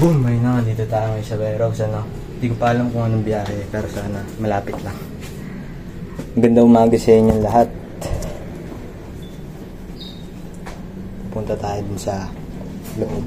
Boom! May na, dito tayo sa Verox, ano. Hindi ko pa alam kung anong biyahe, pero sana malapit lang. Ganda umaga sa inyong lahat. Punta tayo dun sa loob.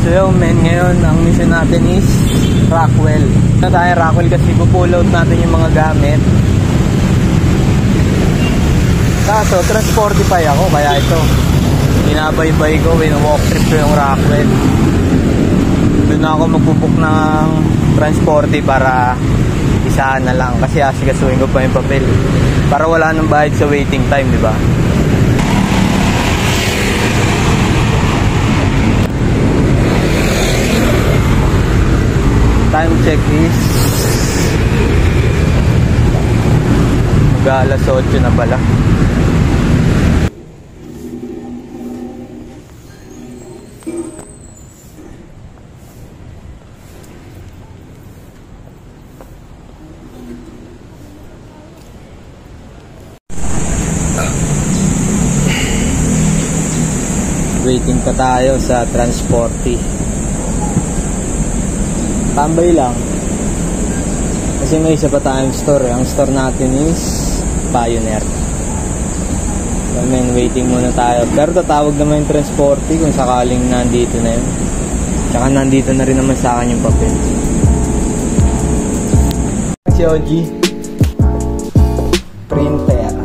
So men, ngayon ang mission natin is Rockwell. Na tayo Rockwell kasi pull out natin yung mga gamit. Kaso Transportify ako, kaya ito binabaybay ko, walk trip ko yung Rockwell. Doon ako magbubuk ng Transporti para isahan na lang, kasi asikasuhin ko pa yung papel para wala nang bayad sa waiting time, di ba? Time check is mag-alas 8 na pala. Waiting pa tayo sa Transporti. Tambay lang kasi may isa pa tayong store. Ang store natin is Pioneer. So men, waiting muna tayo, pero tatawag naman yung Transporti kung sakaling nandito na yun. Tsaka nandito na rin naman sa akin yung papel. Si OG printer.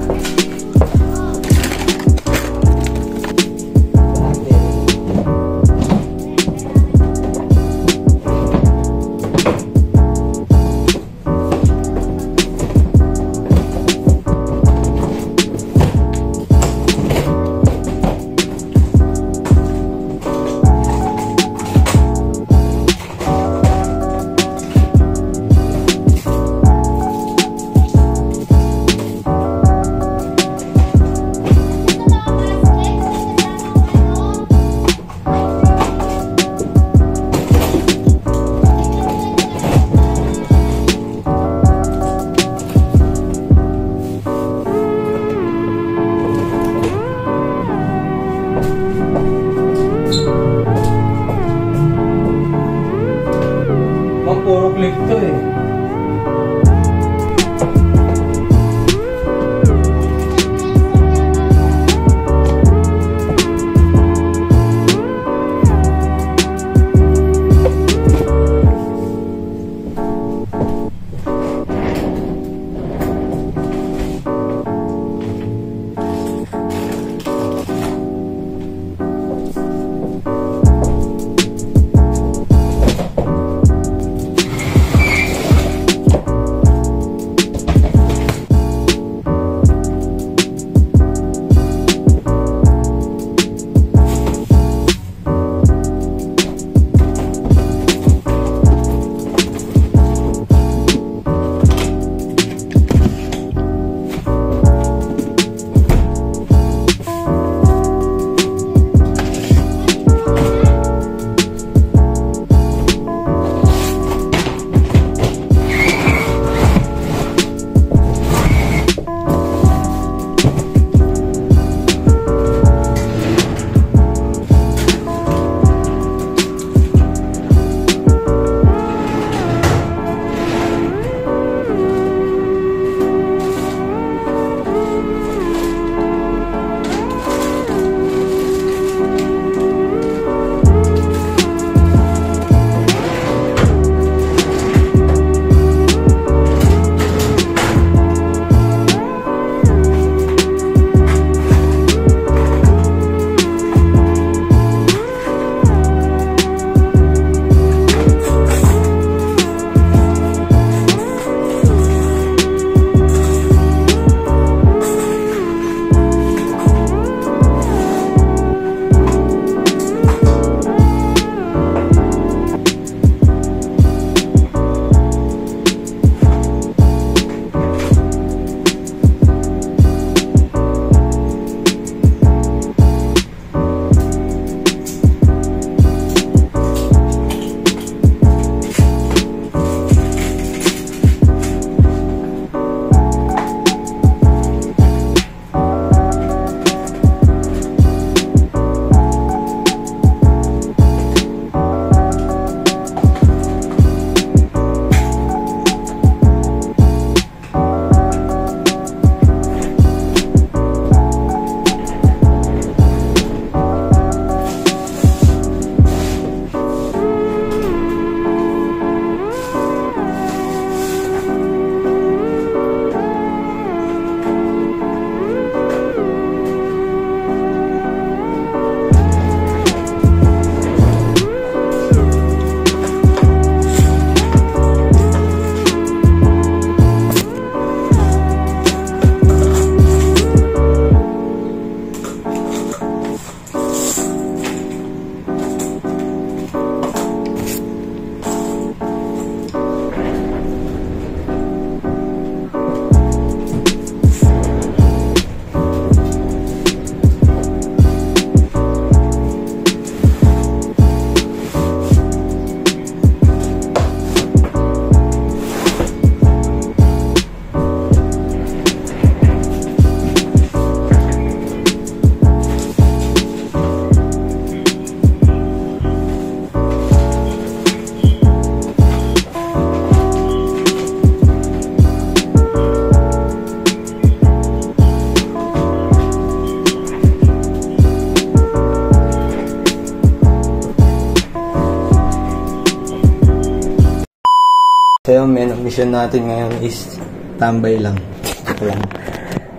mission natin ngayon is tambay lang. Ito lang.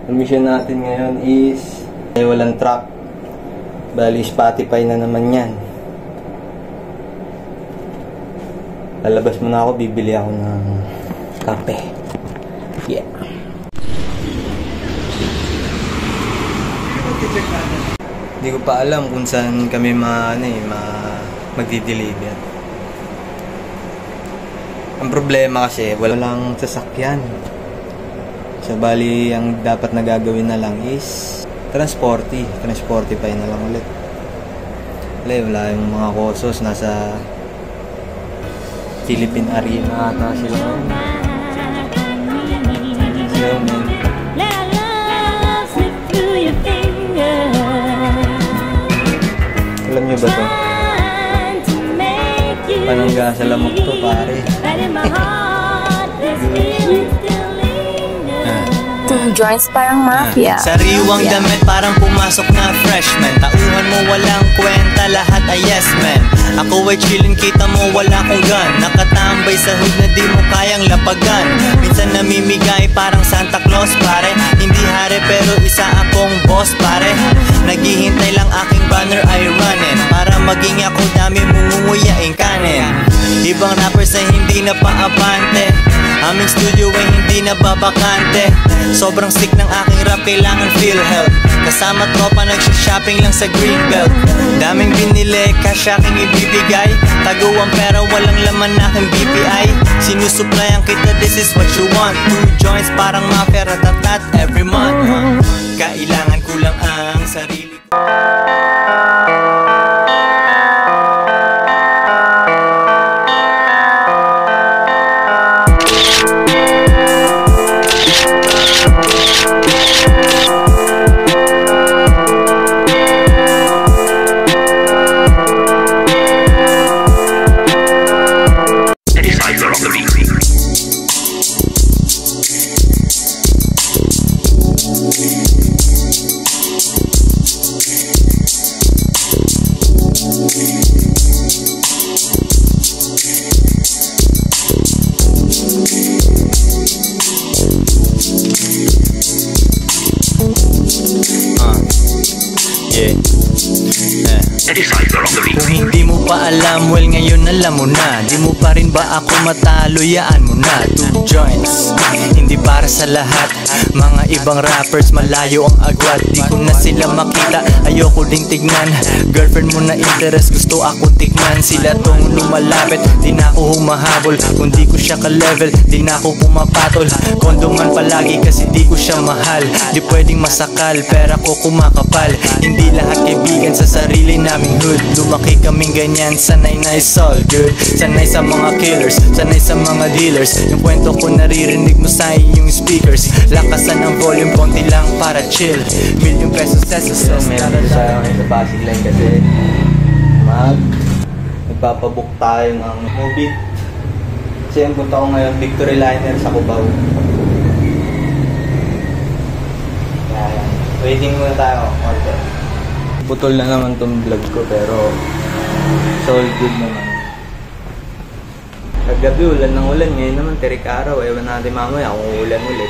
Ang mission natin ngayon is walang track. Bali, Spotify na naman yan. Lalabas muna ako, bibili ako ng kape. Yeah. Hindi ko pa alam kung saan kami magdi-deliver. Ang problema kasi, walang sasakyan. So, bali, ang dapat na gagawin na lang is Transportify na lang ulit. Wala yung mga kosos, nasa Philippine Arena ata sila. Alam nyo ba to? Panangga sa lamok to, pare. Joints parang mafia. Sariwang damit parang pumasok na freshman. Tauhan mo walang kwenta, lahat ay yes man. Ako ay chillin', kita mo wala kong gun. Nakatambay sa hood na di mo kayang lapagan. Minsan namimigay parang Santa Claus pare. Hindi hari pero isa akong boss pare. Naghihintay lang aking banner ay running. Para maging ako dami mungunguyain kanin. Ibang rappers ay hindi na paabante. Aming studio ay hindi na babakante. Sobrang sick ng aking rap, kailangan feel help. Kasama tropa nagsha-shopping lang sa Greenbelt. Daming binili, cash aking ibibigay. Taguan pera, walang laman aking BPI. Sinusuplayan kita, this is what you want. 2 joints parang mafia, ratatat every month. Kailangan ko lang ang sarili ko. Kung hindi mo pa alam, well ngayon alam mo na. Di mo pa rin ba ako matalo, yaan mo na. 2 joints, hindi para sa lahat. Mga ibang rappers, malayo ang agwat. Di ko na sila makita, ayoko ding tignan. Girlfriend mo na interest, gusto ako tignan. Sila tong lumalapit, di na ako humahabol. Kung di ko siya ka-level, di na ako pumapatol. Kondoman palagi kasi di ko siya mahal. Di pwedeng masakal, pera ko kumakapal. Hindi lahat kaibigan sa sarili naming hood. Lumaki kaming ganyan, sanay na is all good. Sanay sa mga killers, sanay sa mga dealers. Yung kwento ko naririnig mo sa iyong speakers. Lakasan ang volume, konti lang para chill. Million pesos sa Meron sa Pasig Line kasi nagpapabook tayo ng movie. Kasi ang punta ko ngayon, Victory Liner sa Cubao. Waiting muna tayo. Order. Putol na naman tong vlog ko pero it's all good naman. Kagabi ulan ng ulan, ngayon naman tirik araw. Ewan natin mamaya kung ulan ulit.